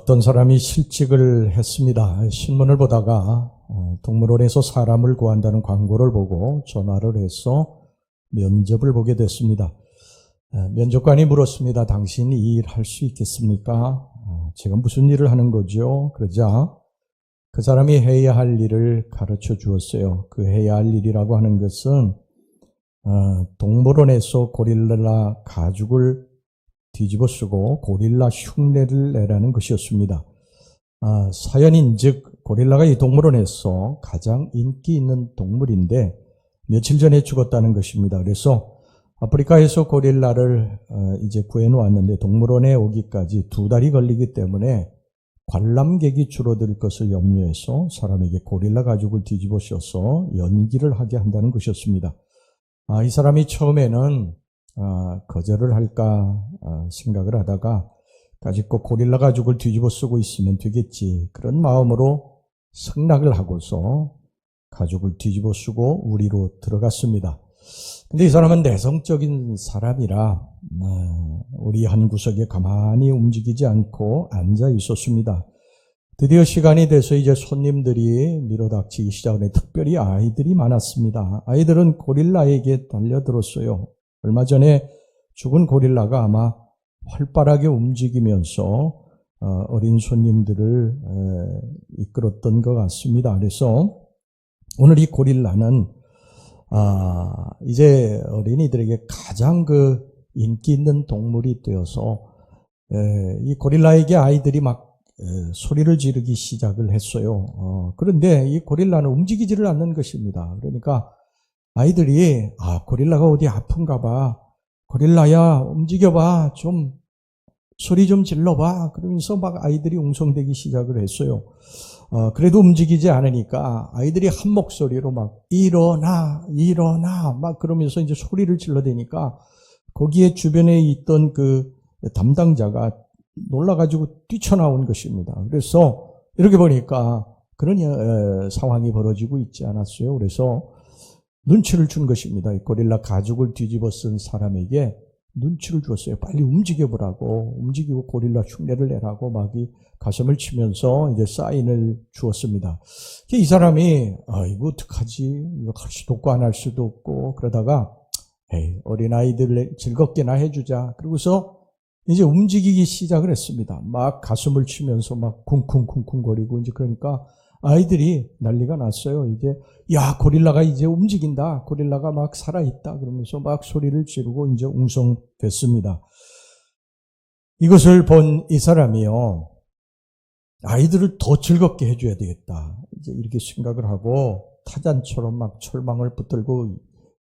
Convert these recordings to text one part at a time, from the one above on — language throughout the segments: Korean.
어떤 사람이 실직을 했습니다. 신문을 보다가 동물원에서 사람을 구한다는 광고를 보고 전화를 해서 면접을 보게 됐습니다. 면접관이 물었습니다. 당신 이 일 할 수 있겠습니까? 제가 무슨 일을 하는 거죠? 그러자 그 사람이 해야 할 일을 가르쳐 주었어요. 그 해야 할 일이라고 하는 것은 동물원에서 고릴라 가죽을 뒤집어 쓰고 고릴라 흉내를 내라는 것이었습니다. 사연인즉 고릴라가 이 동물원에서 가장 인기 있는 동물인데 며칠 전에 죽었다는 것입니다. 그래서 아프리카에서 고릴라를 이제 구해놓았는데 동물원에 오기까지 2달이 걸리기 때문에 관람객이 줄어들 것을 염려해서 사람에게 고릴라 가죽을 뒤집어 씌워서 연기를 하게 한다는 것이었습니다. 이 사람이 처음에는 거절을 할까 생각을 하다가 까짓거 고릴라 가죽을 뒤집어 쓰고 있으면 되겠지, 그런 마음으로 승낙을 하고서 가죽을 뒤집어 쓰고 우리로 들어갔습니다. 근데 이 사람은 내성적인 사람이라 우리 한 구석에 가만히 움직이지 않고 앉아 있었습니다. 드디어 시간이 돼서 이제 손님들이 밀어닥치기 시작하네. 특별히 아이들이 많았습니다. 아이들은 고릴라에게 달려들었어요. 얼마 전에 죽은 고릴라가 아마 활발하게 움직이면서 어린 손님들을 이끌었던 것 같습니다. 그래서 오늘 이 고릴라는 이제 어린이들에게 가장 인기 있는 동물이 되어서 이 고릴라에게 아이들이 막 소리를 지르기 시작을 했어요. 그런데 이 고릴라는 움직이지를 않는 것입니다. 그러니까 아이들이 고릴라가 어디 아픈가 봐, 고릴라야 움직여봐, 좀 소리 좀 질러봐, 그러면서 막 아이들이 웅성대기 시작을 했어요. 그래도 움직이지 않으니까 아이들이 한 목소리로 막 일어나 일어나 막 그러면서 이제 소리를 질러대니까 거기에 주변에 있던 그 담당자가 놀라가지고 뛰쳐나온 것입니다. 그래서 이렇게 보니까 그런 상황이 벌어지고 있지 않았어요. 그래서 눈치를 준 것입니다. 이 고릴라 가죽을 뒤집어 쓴 사람에게 눈치를 줬어요. 빨리 움직여보라고, 움직이고 고릴라 흉내를 내라고 막 가슴을 치면서 이제 사인을 주었습니다. 이 사람이 이거 어떡하지? 이거 할 수도 없고 안 할 수도 없고 그러다가 어린아이들 즐겁게나 해주자. 그러고서 이제 움직이기 시작을 했습니다. 막 가슴을 치면서 막 쿵쿵쿵쿵거리고 이제 그러니까 아이들이 난리가 났어요. 이제 고릴라가 이제 움직인다, 고릴라가 막 살아있다 그러면서 막 소리를 지르고 이제 웅성됐습니다. 이것을 본 이 사람이요, 아이들을 더 즐겁게 해줘야 되겠다 이제 이렇게 생각을 하고 타잔처럼 막 철망을 붙들고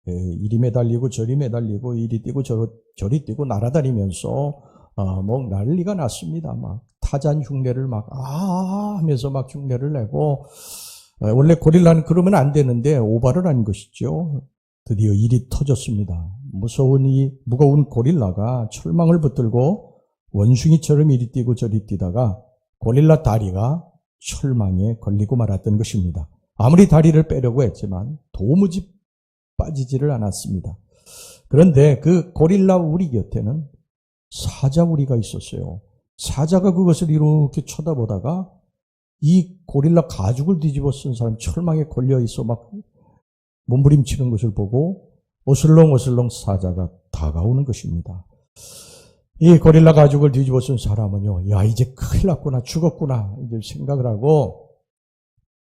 이리 매달리고 저리 매달리고 이리 뛰고 저리 뛰고 날아다니면서 뭐 난리가 났습니다. 막 타잔 흉내를 막 하면서 막 흉내를 내고, 원래 고릴라는 그러면 안 되는데 오바를 한 것이죠. 드디어 일이 터졌습니다. 무거운 고릴라가 철망을 붙들고 원숭이처럼 이리 뛰고 저리 뛰다가 고릴라 다리가 철망에 걸리고 말았던 것입니다. 아무리 다리를 빼려고 했지만 도무지 빠지지를 않았습니다. 그런데 그 고릴라 우리 곁에는 사자 우리가 있었어요. 사자가 그것을 이렇게 쳐다보다가 이 고릴라 가죽을 뒤집어 쓴 사람 철망에 걸려 있어 막 몸부림치는 것을 보고 어슬렁어슬렁 사자가 다가오는 것입니다. 이 고릴라 가죽을 뒤집어 쓴 사람은요, 이제 큰일 났구나, 죽었구나 이제 생각을 하고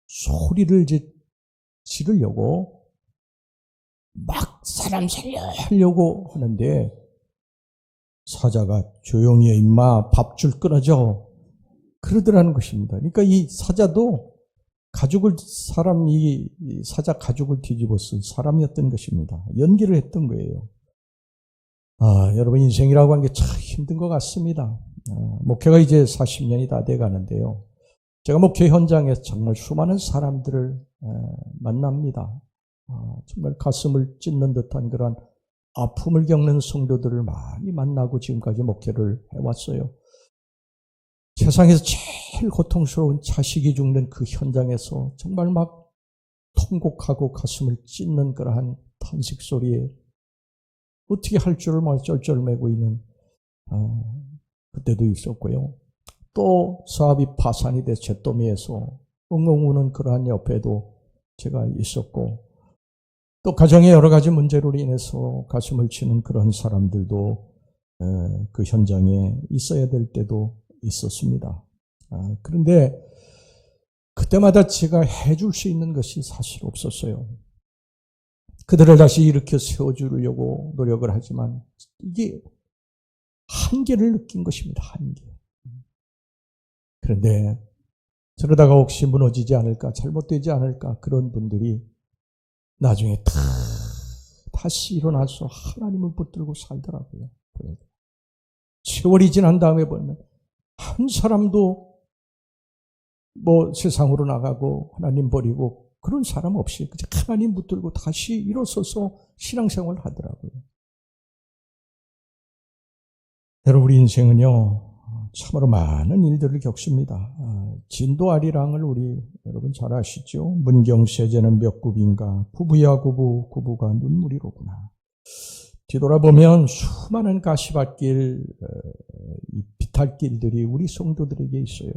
소리를 이제 지르려고 막 사람 살려하려고 하는데 사자가 조용히 해 임마, 밥줄 끊어져 그러더라는 것입니다. 그러니까 이 사자도 사자 가죽을 뒤집어 쓴 사람이었던 것입니다. 연기를 했던 거예요. 여러분, 인생이라고 하는 게 참 힘든 것 같습니다. 목회가 이제 40년이 다 돼 가는데요. 제가 목회 현장에서 정말 수많은 사람들을 만납니다. 정말 가슴을 찢는 듯한 그런 아픔을 겪는 성도들을 많이 만나고 지금까지 목회를 해왔어요. 세상에서 제일 고통스러운 자식이 죽는 그 현장에서 정말 막 통곡하고 가슴을 찢는 그러한 탄식 소리에 어떻게 할 줄을 막 쩔쩔매고 있는 그때도 있었고요. 또 사업이 파산이 돼 잿더미에서 엉엉 우는 그러한 옆에도 제가 있었고, 또 가정의 여러 가지 문제로 인해서 가슴을 치는 그런 사람들도 그 현장에 있어야 될 때도 있었습니다. 그런데 그때마다 제가 해줄 수 있는 것이 사실 없었어요. 그들을 다시 일으켜 세워주려고 노력을 하지만 이게 한계를 느낀 것입니다. 한계. 그런데 저러다가 혹시 무너지지 않을까, 잘못되지 않을까, 그런 분들이 나중에 다시 일어나서 하나님을 붙들고 살더라고요. 세월이 지난 다음에 보면 한 사람도 세상으로 나가고 하나님 버리고 그런 사람 없이 그냥 하나님 붙들고 다시 일어서서 신앙생활을 하더라고요. 여러분, 우리 인생은요, 참으로 많은 일들을 겪습니다. 진도아리랑을 우리 여러분 잘 아시죠? 문경세제는 몇 굽인가, 구부야 구부, 구부가 눈물이로구나. 뒤돌아보면 수많은 가시밭길, 비탈길들이 우리 성도들에게 있어요.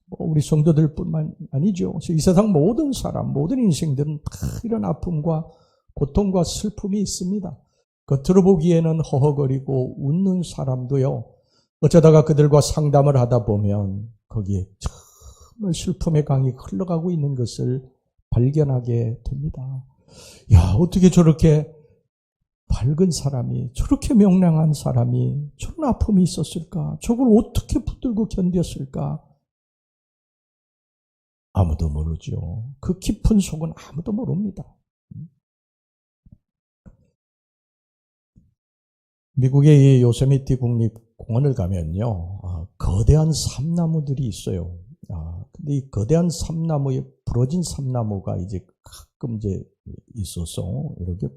우리 성도들뿐만 아니죠. 이 세상 모든 사람, 모든 인생들은 다 이런 아픔과 고통과 슬픔이 있습니다. 겉으로 보기에는 허허거리고 웃는 사람도요, 어쩌다가 그들과 상담을 하다 보면 거기에 정말 슬픔의 강이 흘러가고 있는 것을 발견하게 됩니다. 야, 어떻게 저렇게 밝은 사람이, 저렇게 명랑한 사람이 저런 아픔이 있었을까? 저걸 어떻게 붙들고 견뎠을까? 아무도 모르죠. 그 깊은 속은 아무도 모릅니다. 미국의 이 요세미티 국립공원을 가면요, 거대한 삼나무들이 있어요. 근데 이 거대한 삼나무에 부러진 삼나무가 이제 가끔 이제 있어서 이렇게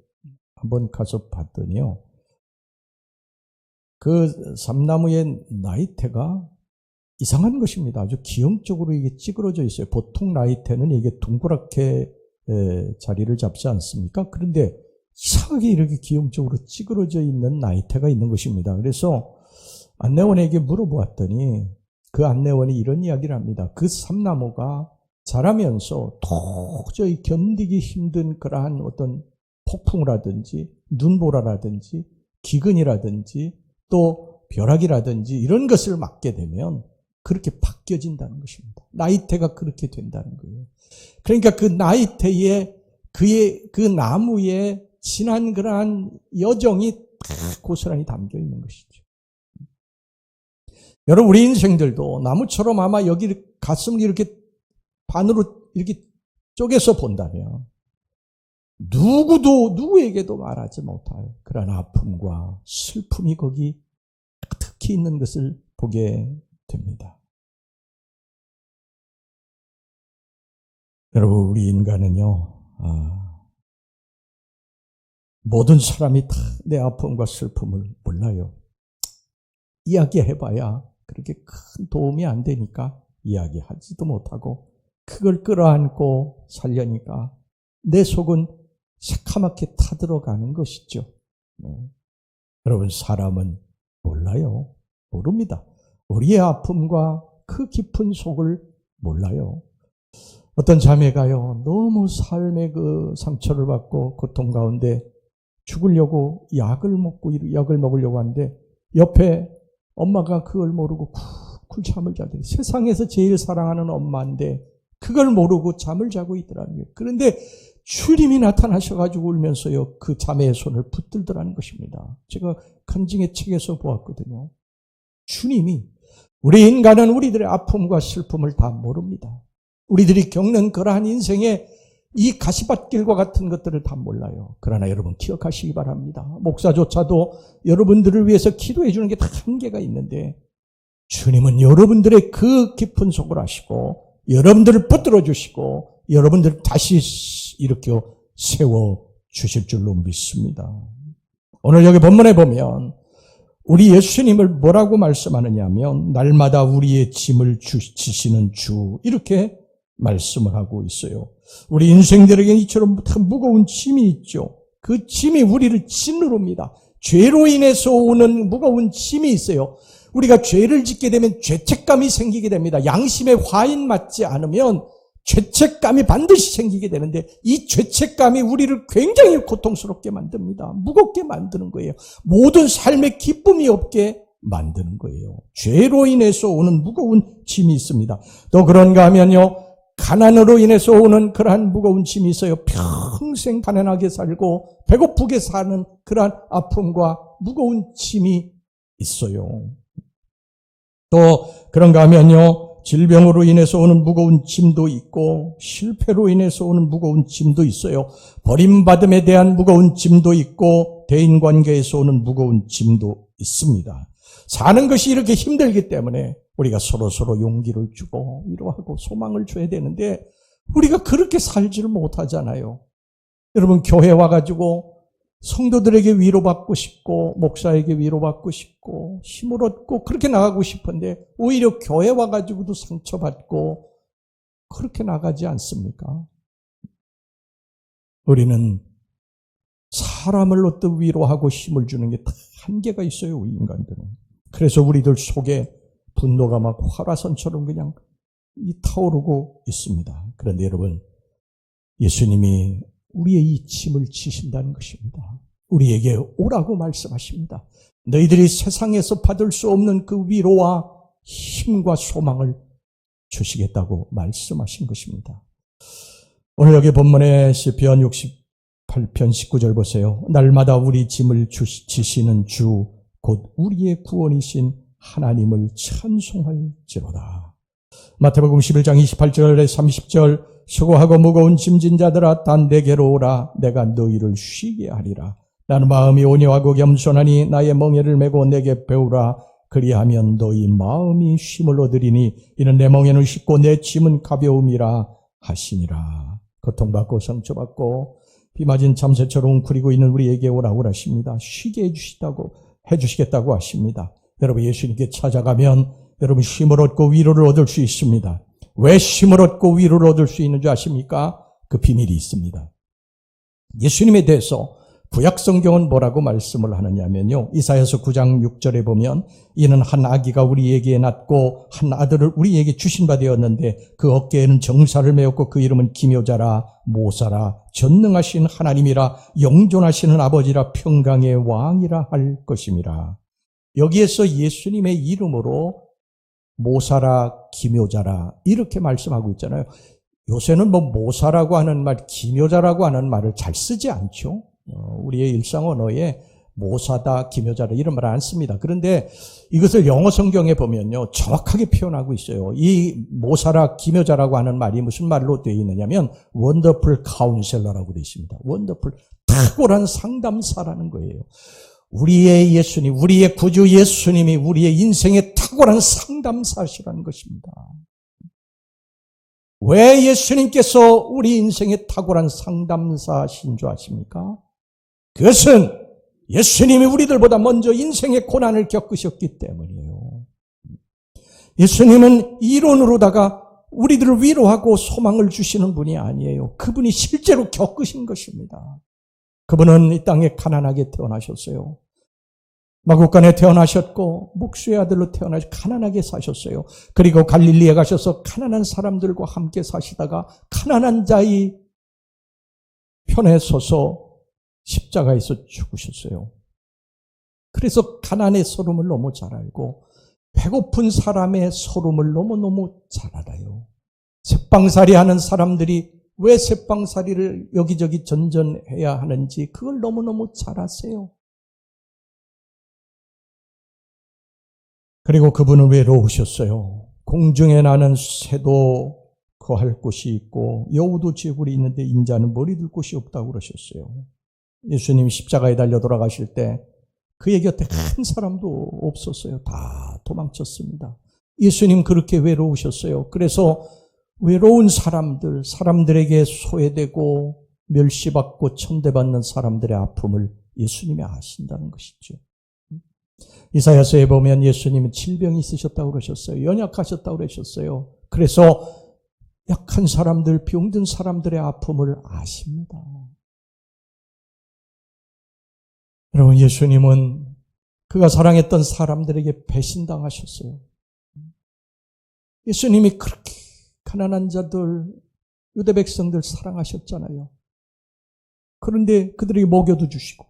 한번 가서 봤더니요, 그 삼나무의 나이테가 이상한 것입니다. 아주 기형적으로 이게 찌그러져 있어요. 보통 나이테는 이게 둥그랗게 자리를 잡지 않습니까? 그런데 이상하게 이렇게 기형적으로 찌그러져 있는 나이테가 있는 것입니다. 그래서 안내원에게 물어보았더니 그 안내원이 이런 이야기를 합니다. 그 삼나무가 자라면서 도저히 견디기 힘든 그러한 어떤 폭풍이라든지 눈보라라든지 기근이라든지 또 벼락이라든지 이런 것을 맞게 되면 그렇게 바뀌어진다는 것입니다. 나이테가 그렇게 된다는 거예요. 그러니까 그 나이테에 그 나무에 지난 그러한 여정이 다 고스란히 담겨 있는 것이죠. 여러분, 우리 인생들도 나무처럼 아마 여기 가슴을 이렇게 반으로 이렇게 쪼개서 본다면 누구에게도 말하지 못할 그런 아픔과 슬픔이 거기 특히 있는 것을 보게 됩니다. 여러분, 우리 인간은요, 모든 사람이 다 내 아픔과 슬픔을 몰라요. 이야기해봐야 그렇게 큰 도움이 안 되니까 이야기하지도 못하고 그걸 끌어안고 살려니까 내 속은 새카맣게 타들어가는 것이죠. 여러분, 사람은 몰라요. 모릅니다. 우리의 아픔과 그 깊은 속을 몰라요. 어떤 자매가요, 너무 삶의 그 상처를 받고 고통 가운데 죽으려고 약을 먹으려고 하는데 옆에 엄마가 그걸 모르고 쿨쿨 잠을 자더니 세상에서 제일 사랑하는 엄마인데 그걸 모르고 잠을 자고 있더라는 거예요. 그런데 주님이 나타나셔가지고 울면서요, 그 자매의 손을 붙들더라는 것입니다. 제가 간증의 책에서 보았거든요. 주님이, 우리 인간은 우리들의 아픔과 슬픔을 다 모릅니다. 우리들이 겪는 그러한 인생의 이 가시밭길과 같은 것들을 다 몰라요. 그러나 여러분 기억하시기 바랍니다. 목사조차도 여러분들을 위해서 기도해 주는 게 다 한계가 있는데 주님은 여러분들의 그 깊은 속을 아시고 여러분들을 붙들어 주시고 여러분들을 다시 일으켜 세워 주실 줄로 믿습니다. 오늘 여기 본문에 보면 우리 예수님을 뭐라고 말씀하느냐 하면 날마다 우리의 짐을 지시는 주, 이렇게 말씀을 하고 있어요. 우리 인생들에게 이처럼 무거운 짐이 있죠. 그 짐이 우리를 짓누릅니다. 죄로 인해서 오는 무거운 짐이 있어요. 우리가 죄를 짓게 되면 죄책감이 생기게 됩니다. 양심에 화인 맞지 않으면 죄책감이 반드시 생기게 되는데 이 죄책감이 우리를 굉장히 고통스럽게 만듭니다. 무겁게 만드는 거예요. 모든 삶의 기쁨이 없게 만드는 거예요. 죄로 인해서 오는 무거운 짐이 있습니다. 또 그런가 하면요, 가난으로 인해서 오는 그러한 무거운 짐이 있어요. 평생 가난하게 살고 배고프게 사는 그러한 아픔과 무거운 짐이 있어요. 또 그런가 하면요, 질병으로 인해서 오는 무거운 짐도 있고 실패로 인해서 오는 무거운 짐도 있어요. 버림받음에 대한 무거운 짐도 있고 대인관계에서 오는 무거운 짐도 있습니다. 사는 것이 이렇게 힘들기 때문에 우리가 서로 용기를 주고 위로하고 소망을 줘야 되는데 우리가 그렇게 살지를 못하잖아요. 여러분, 교회 와가지고 성도들에게 위로받고 싶고 목사에게 위로받고 싶고 힘을 얻고 그렇게 나가고 싶은데 오히려 교회 와가지고도 상처받고 그렇게 나가지 않습니까? 우리는 사람을 어떤 위로하고 힘을 주는 게 다 한계가 있어요, 우리 인간들은. 그래서 우리들 속에 분노가 막 활화선처럼 그냥 타오르고 있습니다. 그런데 여러분, 예수님이 우리의 이 짐을 지신다는 것입니다. 우리에게 오라고 말씀하십니다. 너희들이 세상에서 받을 수 없는 그 위로와 힘과 소망을 주시겠다고 말씀하신 것입니다. 오늘 여기 본문의 시편 68편 19절 보세요. 날마다 우리 짐을 지시는 주 곧 우리의 구원이신 하나님을 찬송할지로다. 마태복음 11장 28절에 30절 수고하고 무거운 짐진 자들아 다 내게로 오라. 내가 너희를 쉬게 하리라. 나는 마음이 온유하고 겸손하니 나의 멍에를 메고 내게 배우라. 그리하면 너희 마음이 쉼을 얻으리니 이는 내 멍에는 쉽고 내 짐은 가벼움이라 하시니라. 고통받고 상처받고 비 맞은 참새처럼 웅크리고 있는 우리에게 오라고 하십니다. 쉬게 해주시겠다고 하십니다. 여러분, 예수님께 찾아가면 여러분 쉼을 얻고 위로를 얻을 수 있습니다. 왜 쉼을 얻고 위로를 얻을 수 있는 줄 아십니까? 그 비밀이 있습니다. 예수님에 대해서 구약성경은 뭐라고 말씀을 하느냐면요, 이사야서 9장 6절에 보면 이는 한 아기가 우리에게 낳고 한 아들을 우리에게 주신 바 되었는데 그 어깨에는 정사를 메었고 그 이름은 기묘자라 모사라 전능하신 하나님이라 영존하시는 아버지라 평강의 왕이라 할 것임이라. 여기에서 예수님의 이름으로 모사라 기묘자라 이렇게 말씀하고 있잖아요. 요새는 모사라고 하는 말, 기묘자라고 하는 말을 잘 쓰지 않죠. 우리의 일상 언어에 모사다, 기묘자다 이런 말을 안 씁니다. 그런데 이것을 영어 성경에 보면요, 정확하게 표현하고 있어요. 이 모사라, 기묘자라고 하는 말이 무슨 말로 되어 있느냐면 원더풀 카운셀러라고 되어 있습니다. 원더풀, 탁월한 상담사라는 거예요. 우리의 예수님, 우리의 구주 예수님이 우리의 인생의 탁월한 상담사시라는 것입니다. 왜 예수님께서 우리 인생의 탁월한 상담사신 줄 아십니까? 그것은 예수님이 우리들보다 먼저 인생의 고난을 겪으셨기 때문이에요. 예수님은 이론으로다가 우리들을 위로하고 소망을 주시는 분이 아니에요. 그분이 실제로 겪으신 것입니다. 그분은 이 땅에 가난하게 태어나셨어요. 마구간에 태어나셨고 목수의 아들로 태어나서 가난하게 사셨어요. 그리고 갈릴리에 가셔서 가난한 사람들과 함께 사시다가 가난한 자의 편에 서서 십자가에서 죽으셨어요. 그래서 가난의 서름을 너무 잘 알고 배고픈 사람의 서름을 너무너무 잘 알아요. 새빵살이 하는 사람들이 왜 새빵살이를 여기저기 전전해야 하는지 그걸 너무너무 잘 아세요. 그리고 그분은 외로우셨어요. 공중에 나는 새도 거할 곳이 있고 여우도 쥐굴이 있는데 인자는 머리 둘 곳이 없다고 그러셨어요. 예수님이 십자가에 달려 돌아가실 때 그의 곁에 한 사람도 없었어요. 다 도망쳤습니다. 예수님 그렇게 외로우셨어요. 그래서 외로운 사람들에게 소외되고 멸시받고 천대받는 사람들의 아픔을 예수님이 아신다는 것이죠. 이사야서에 보면 예수님은 질병이 있으셨다고 그러셨어요. 연약하셨다고 그러셨어요. 그래서 약한 사람들, 병든 사람들의 아픔을 아십니다. 여러분, 예수님은 그가 사랑했던 사람들에게 배신당하셨어요. 예수님이 그렇게 가난한 자들, 유대 백성들 사랑하셨잖아요. 그런데 그들에게 먹여도 주시고,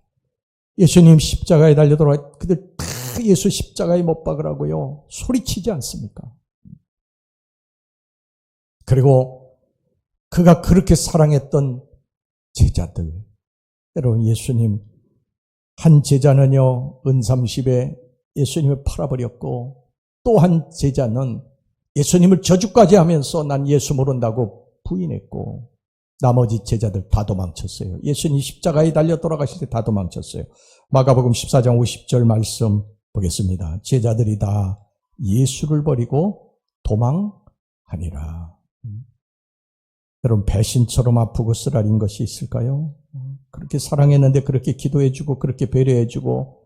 예수님 십자가에 달려 돌아가 그들 다 예수 십자가에 못 박으라고요. 소리치지 않습니까? 그리고 그가 그렇게 사랑했던 제자들, 여러분, 예수님 한 제자는요, 은삼십에 예수님을 팔아버렸고, 또 한 제자는 예수님을 저주까지 하면서 난 예수 모른다고 부인했고, 나머지 제자들 다 도망쳤어요. 예수님 십자가에 달려 돌아가실 때 다 도망쳤어요. 마가복음 14장 50절 말씀 보겠습니다. 제자들이 다 예수를 버리고 도망하니라. 여러분, 배신처럼 아프고 쓰라린 것이 있을까요? 그렇게 사랑했는데, 그렇게 기도해주고, 그렇게 배려해주고,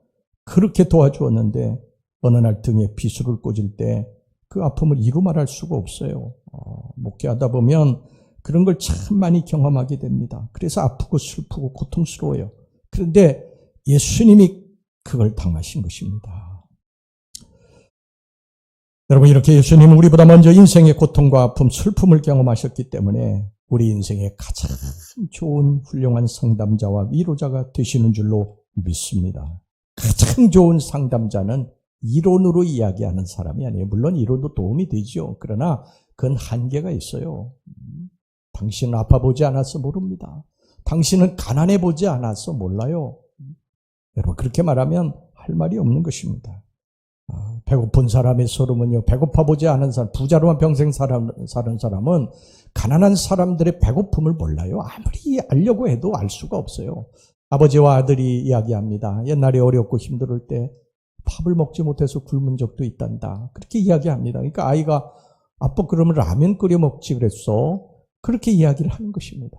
그렇게 도와주었는데, 어느 날 등에 비수를 꽂을 때 그 아픔을 이루 말할 수가 없어요. 목회하다 보면 그런 걸 참 많이 경험하게 됩니다. 그래서 아프고 슬프고 고통스러워요. 그런데 예수님이 그걸 당하신 것입니다. 여러분, 이렇게 예수님은 우리보다 먼저 인생의 고통과 아픔, 슬픔을 경험하셨기 때문에 우리 인생의 가장 좋은 훌륭한 상담자와 위로자가 되시는 줄로 믿습니다. 가장 좋은 상담자는 이론으로 이야기하는 사람이 아니에요. 물론 이론도 도움이 되죠. 그러나 그건 한계가 있어요. 당신은 아파보지 않아서 모릅니다. 당신은 가난해보지 않아서 몰라요. 여러분, 그렇게 말하면 할 말이 없는 것입니다. 배고픈 사람의 서름은요, 배고파보지 않은 사람, 부자로만 평생 사는 사람은 가난한 사람들의 배고픔을 몰라요. 아무리 알려고 해도 알 수가 없어요. 아버지와 아들이 이야기합니다. 옛날에 어렵고 힘들 때 밥을 먹지 못해서 굶은 적도 있단다. 그렇게 이야기합니다. 그러니까 아이가 아빠 그러면 라면 끓여 먹지 그랬어. 그렇게 이야기를 하는 것입니다.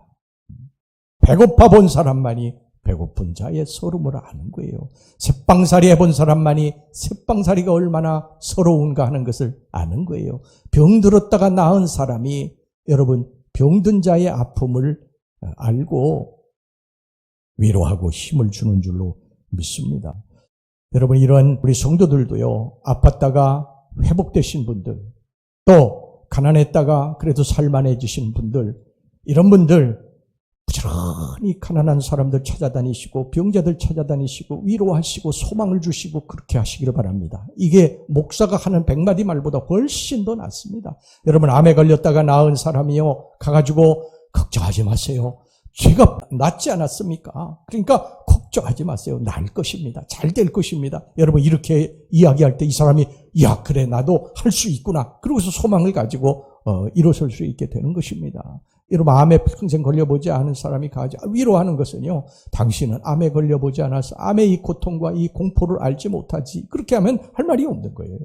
배고파 본 사람만이 배고픈 자의 서름을 아는 거예요. 새빵살이 해본 사람만이 새빵살이가 얼마나 서러운가 하는 것을 아는 거예요. 병들었다가 나은 사람이 여러분 병든 자의 아픔을 알고 위로하고 힘을 주는 줄로 믿습니다. 여러분, 이러한 우리 성도들도요, 아팠다가 회복되신 분들, 또 가난했다가 그래도 살만해지신 분들, 이런 분들 부지런히 가난한 사람들 찾아다니시고 병자들 찾아다니시고 위로하시고 소망을 주시고 그렇게 하시기를 바랍니다. 이게 목사가 하는 100마디 말보다 훨씬 더 낫습니다. 여러분, 암에 걸렸다가 나은 사람이요, 가가지고 걱정하지 마세요. 죄가 낫지 않았습니까? 그러니까 걱정하지 마세요. 날 것입니다. 잘 될 것입니다. 여러분, 이렇게 이야기할 때 이 사람이 야, 그래, 나도 할 수 있구나. 그러고서 소망을 가지고 일어설 수 있게 되는 것입니다. 여러분, 암에 평생 걸려보지 않은 사람이 위로하는 것은요, 당신은 암에 걸려보지 않아서 암의 이 고통과 이 공포를 알지 못하지. 그렇게 하면 할 말이 없는 거예요.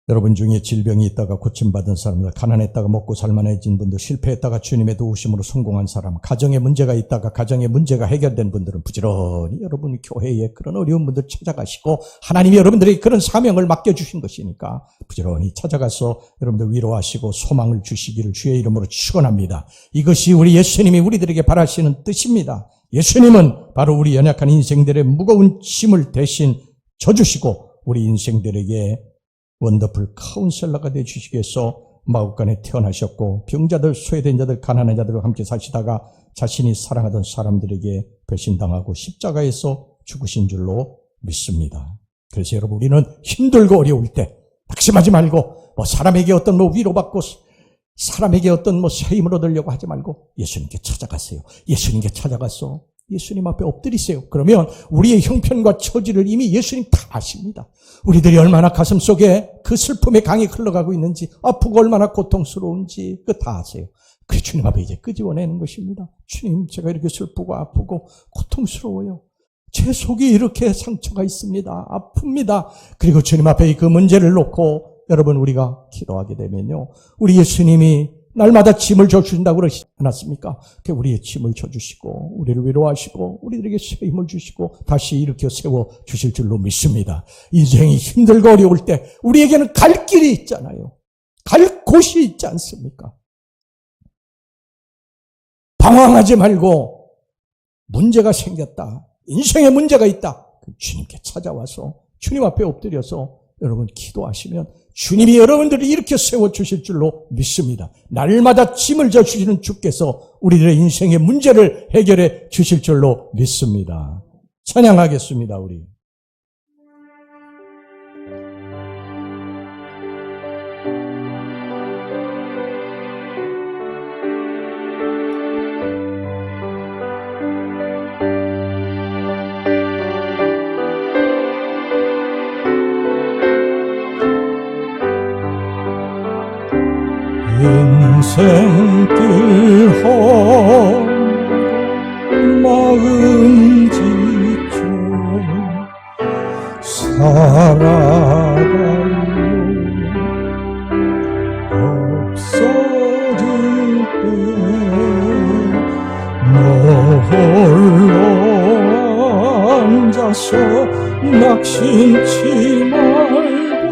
여러분 중에 질병이 있다가 고침받은 사람들, 가난했다가 먹고 살만해진 분들, 실패했다가 주님의 도우심으로 성공한 사람, 가정에 문제가 있다가 가정의 문제가 해결된 분들은 부지런히 여러분 교회에 그런 어려운 분들 찾아가시고, 하나님이 여러분들에게 그런 사명을 맡겨주신 것이니까 부지런히 찾아가서 여러분들 위로하시고 소망을 주시기를 주의 이름으로 축원합니다. 이것이 우리 예수님이 우리들에게 바라시는 뜻입니다. 예수님은 바로 우리 연약한 인생들의 무거운 짐을 대신 져주시고 우리 인생들에게 원더풀 카운셀러가 되어주시기 위해서 마국간에 태어나셨고, 병자들, 소외된 자들, 가난한 자들과 함께 사시다가 자신이 사랑하던 사람들에게 배신당하고 십자가에서 죽으신 줄로 믿습니다. 그래서 여러분, 우리는 힘들고 어려울 때 낙심하지 말고, 사람에게 어떤 위로받고 사람에게 어떤 새 힘을 얻으려고 하지 말고 예수님께 찾아가세요. 예수님께 찾아가서 예수님 앞에 엎드리세요. 그러면 우리의 형편과 처지를 이미 예수님 다 아십니다. 우리들이 얼마나 가슴 속에 그 슬픔의 강이 흘러가고 있는지, 아프고 얼마나 고통스러운지 그거 다 아세요. 그래, 주님 앞에 이제 끄집어내는 것입니다. 주님, 제가 이렇게 슬프고 아프고 고통스러워요. 제 속이 이렇게 상처가 있습니다. 아픕니다. 그리고 주님 앞에 그 문제를 놓고 여러분, 우리가 기도하게 되면요, 우리 예수님이 날마다 짐을 져주신다고 그러지 않았습니까? 우리의 짐을 져주시고 우리를 위로하시고 우리들에게 새 힘을 주시고 다시 일으켜 세워주실 줄로 믿습니다. 인생이 힘들고 어려울 때 우리에게는 갈 길이 있잖아요. 갈 곳이 있지 않습니까? 방황하지 말고 문제가 생겼다. 인생에 문제가 있다. 주님께 찾아와서 주님 앞에 엎드려서 여러분 기도하시면 주님이 여러분들을 이렇게 세워주실 줄로 믿습니다. 날마다 짐을 져주시는 주께서 우리들의 인생의 문제를 해결해 주실 줄로 믿습니다. 찬양하겠습니다. 우리. 인생길 마음 지쳐 살아가요. 없어질 때 너 홀로 앉아서 낙심치 말고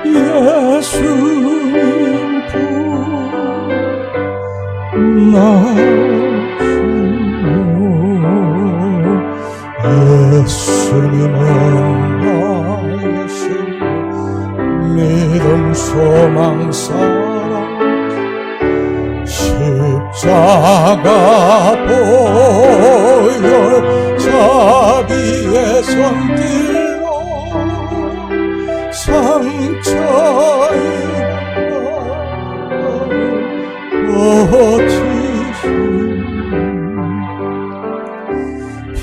예수님 부 나시오. 예수님은 나의 신뢰 믿음 소망 사랑 십자가 보혈 자비의 손길로 상처에 고치신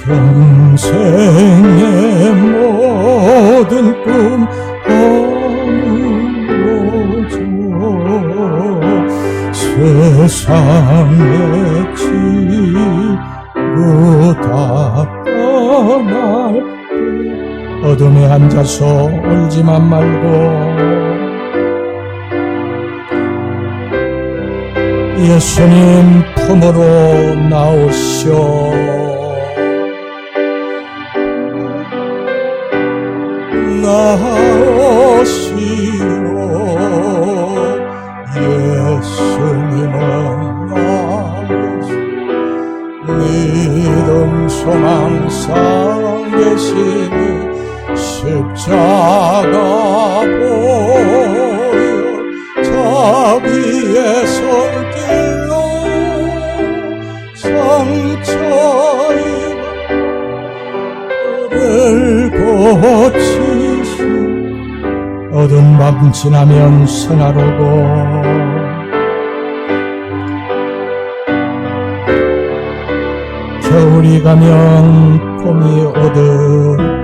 평생의 모든 꿈 허물어줘 세상에 지고 다 떠날 때 어둠에 앉아서 울지만 말고 예수님 품으로 나오시오. 나오시오. 예수님은 나오시오. 믿음 소망 사랑 되시니 십자가 보혈 자비의 손길로 상처를 고치시 어두운 밤 지나면 새날 오고 겨울이 가면 봄이 오듯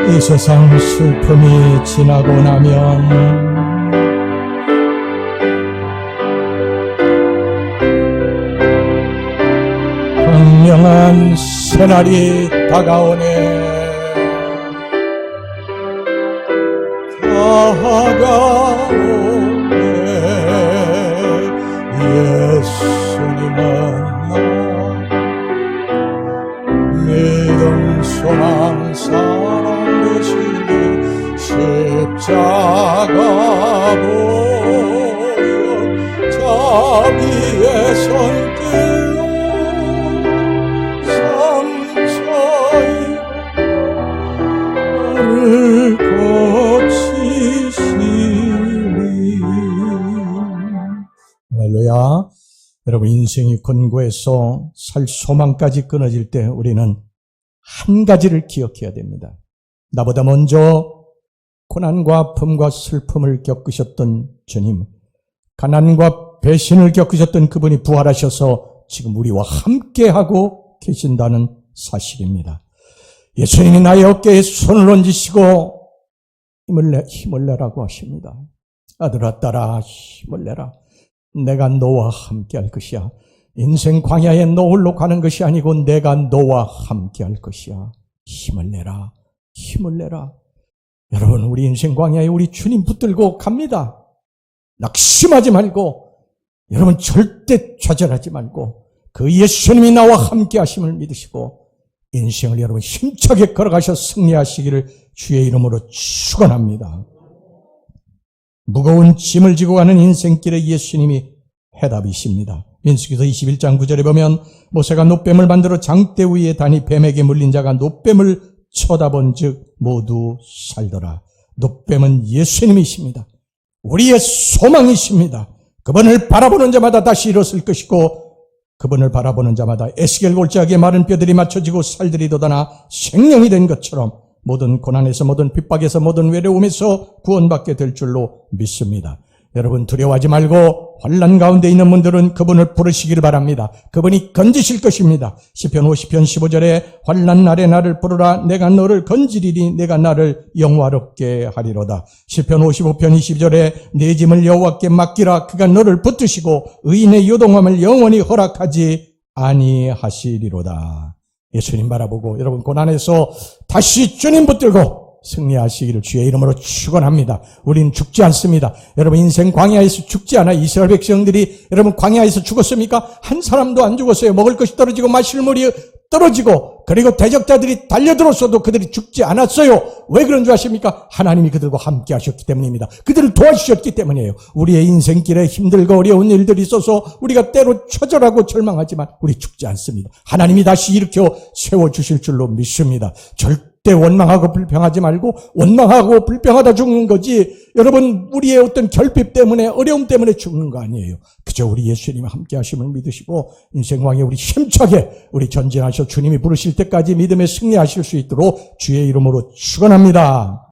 이 세상 슬픔이 지나고 나면 분명한 새날이 다가오네. 다가오네. 예수님은 나 믿음 소망 사랑 되시니 십자가 보혈 자비의 손길로 상처를 고치시니. 할렐루야. 여러분 인생이 권고해서 살 소망까지 끊어질 때 우리는 한 가지를 기억해야 됩니다. 나보다 먼저 고난과 아픔과 슬픔을 겪으셨던 주님, 가난과 배신을 겪으셨던 그분이 부활하셔서 지금 우리와 함께하고 계신다는 사실입니다. 예수님이 나의 어깨에 손을 얹으시고 힘을 내라고 하십니다. 아들아 딸아 힘을 내라. 내가 너와 함께할 것이야. 인생 광야에 너 홀로 가는 것이 아니고 내가 너와 함께할 것이야. 힘을 내라. 힘을 내라. 여러분 우리 인생 광야에 우리 주님 붙들고 갑니다. 낙심하지 말고 여러분 절대 좌절하지 말고 그 예수님이 나와 함께 하심을 믿으시고 인생을 여러분 힘차게 걸어가셔 승리하시기를 주의 이름으로 축원합니다. 무거운 짐을 지고 가는 인생길에 예수님이 해답이십니다. 민수기서 21장 9절에 보면 모세가 놋뱀을 만들어 장대 위에 다니 뱀에게 물린 자가 놋뱀을 쳐다본 즉 모두 살더라. 놋뱀은 예수님이십니다. 우리의 소망이십니다. 그분을 바라보는 자마다 다시 일어설 것이고 그분을 바라보는 자마다 에스겔 골짜기에 마른 뼈들이 맞춰지고 살들이 돋아나 생명이 된 것처럼 모든 고난에서 모든 핍박에서 모든 외로움에서 구원받게 될 줄로 믿습니다. 여러분 두려워하지 말고 환난 가운데 있는 분들은 그분을 부르시기를 바랍니다. 그분이 건지실 것입니다. 시편 50편 15절에 환난 날에 나를 부르라 내가 너를 건지리니 내가 나를 영화롭게 하리로다. 시편 55편 20절에 내 짐을 여호와께 맡기라 그가 너를 붙드시고 의인의 요동함을 영원히 허락하지 아니하시리로다. 예수님 바라보고 여러분 고난에서 다시 주님 붙들고 승리하시기를 주의 이름으로 축원합니다. 우리는 죽지 않습니다. 여러분 인생 광야에서 죽지 않아. 이스라엘 백성들이 여러분 광야에서 죽었습니까? 한 사람도 안 죽었어요. 먹을 것이 떨어지고 마실 물이 떨어지고 그리고 대적자들이 달려들었어도 그들이 죽지 않았어요. 왜 그런 줄 아십니까? 하나님이 그들과 함께 하셨기 때문입니다. 그들을 도와주셨기 때문이에요. 우리의 인생길에 힘들고 어려운 일들이 있어서 우리가 때로 처절하고 절망하지만 우리 죽지 않습니다. 하나님이 다시 일으켜 세워주실 줄로 믿습니다. 절대 원망하고 불평하지 말고 원망하고 불평하다 죽는 거지 여러분 우리의 어떤 결핍 때문에 어려움 때문에 죽는 거 아니에요. 그저 우리 예수님과 함께 하심을 믿으시고 인생광에 우리 힘차게 우리 전진하셔 주님이 부르실 때까지 믿음에 승리하실 수 있도록 주의 이름으로 축원합니다.